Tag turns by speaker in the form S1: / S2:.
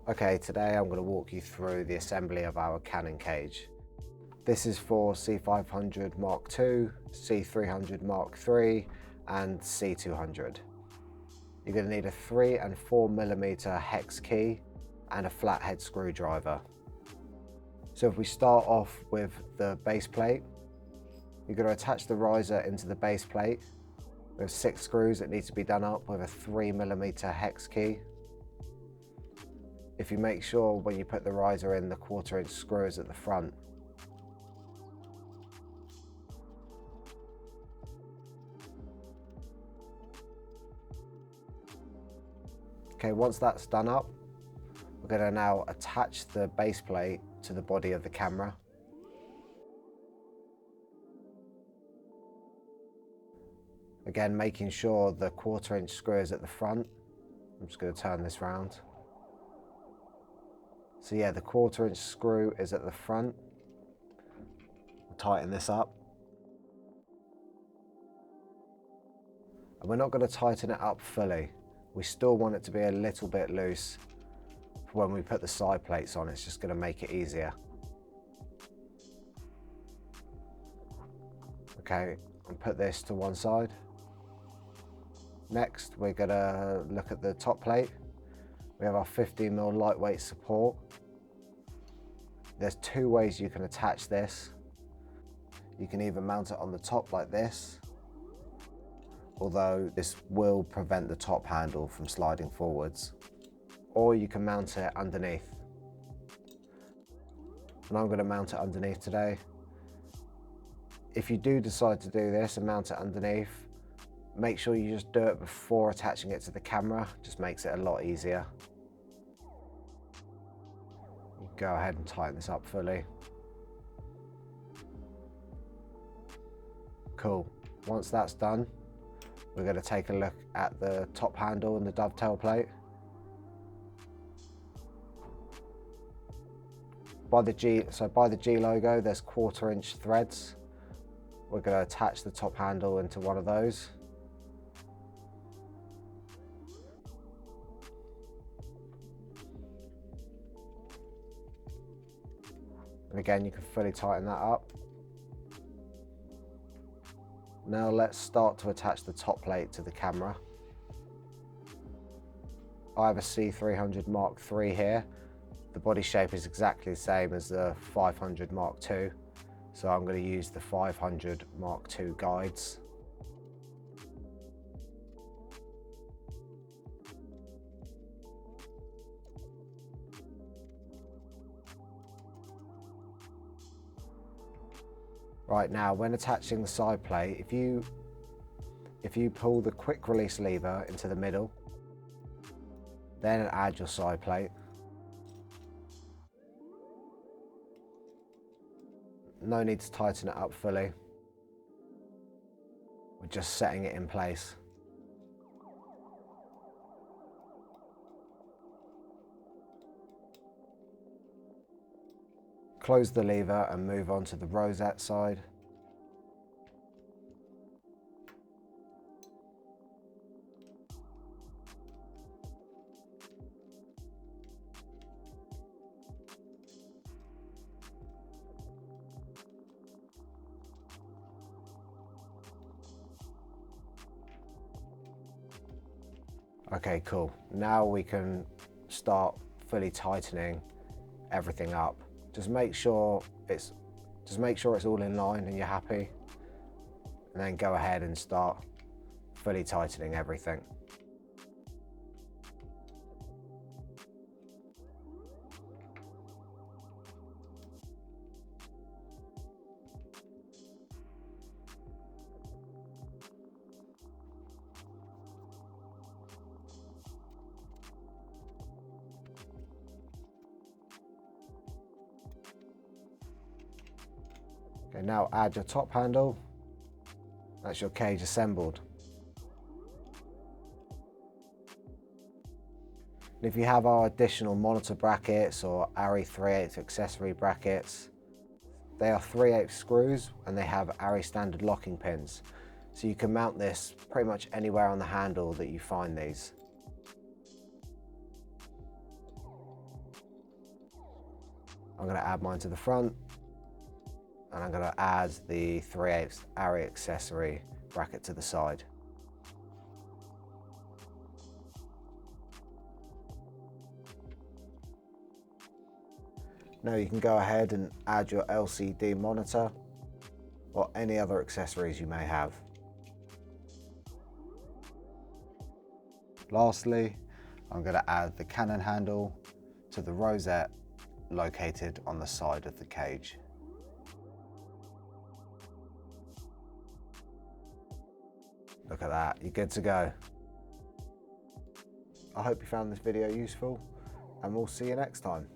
S1: Okay, today I'm going to walk you through the assembly of our Canon cage. This is for C500 Mark II, C300 Mark III and C200. You're going to need a 3 and 4mm hex key and a flathead screwdriver. So if we start off with the base plate, you're going to attach the riser into the base plate with 6 screws that need to be done up with a 3mm hex key. If you make sure when you put the riser in, the 1/4" screw is at the front. Okay, once that's done up, we're going to now attach the base plate to the body of the camera. Again, making sure the 1/4" screw is at the front. I'm just going to turn this round. So yeah, the 1/4" screw is at the front. We'll tighten this up. And we're not going to tighten it up fully. We still want it to be a little bit loose for when we put the side plates on. It's just going to make it easier. Okay, and put this to one side. Next, we're going to look at the top plate. We have our 15mm lightweight support. There's 2 ways you can attach this. You can either mount it on the top like this, although this will prevent the top handle from sliding forwards, or you can mount it underneath. And I'm going to mount it underneath today. If you do decide to do this and mount it underneath, make sure you just do it before attaching it to the camera. Just makes it a lot easier. You go ahead and tighten this up fully. Cool. Once that's done, we're going to take a look at the top handle and the dovetail plate. By the G logo, there's 1/4" threads. We're going to attach the top handle into one of those. And again, you can fully tighten that up. Now let's start to attach the top plate to the camera. I have a C300 Mark III here. The body shape is exactly the same as the 500 Mark II, so I'm going to use the 500 Mark II guides. Right, now when attaching the side plate, if you pull the quick release lever into the middle, then add your side plate. No need to tighten it up fully. We're just setting it in place. Close the lever and move on to the rosette side. Okay, cool. Now we can start fully tightening everything up. Just make sure it's all in line and you're happy, and then go ahead and start fully tightening everything. Okay, now add your top handle. That's your cage assembled. And if you have our additional monitor brackets or ARRI 3/8 accessory brackets, they are 3/8 screws and they have ARRI standard locking pins. So you can mount this pretty much anywhere on the handle that you find these. I'm going to add mine to the front, and I'm going to add the 3/8 Arri accessory bracket to the side. Now you can go ahead and add your LCD monitor or any other accessories you may have. Lastly, I'm going to add the Canon handle to the rosette located on the side of the cage. Look at that, you're good to go. I hope you found this video useful, and we'll see you next time.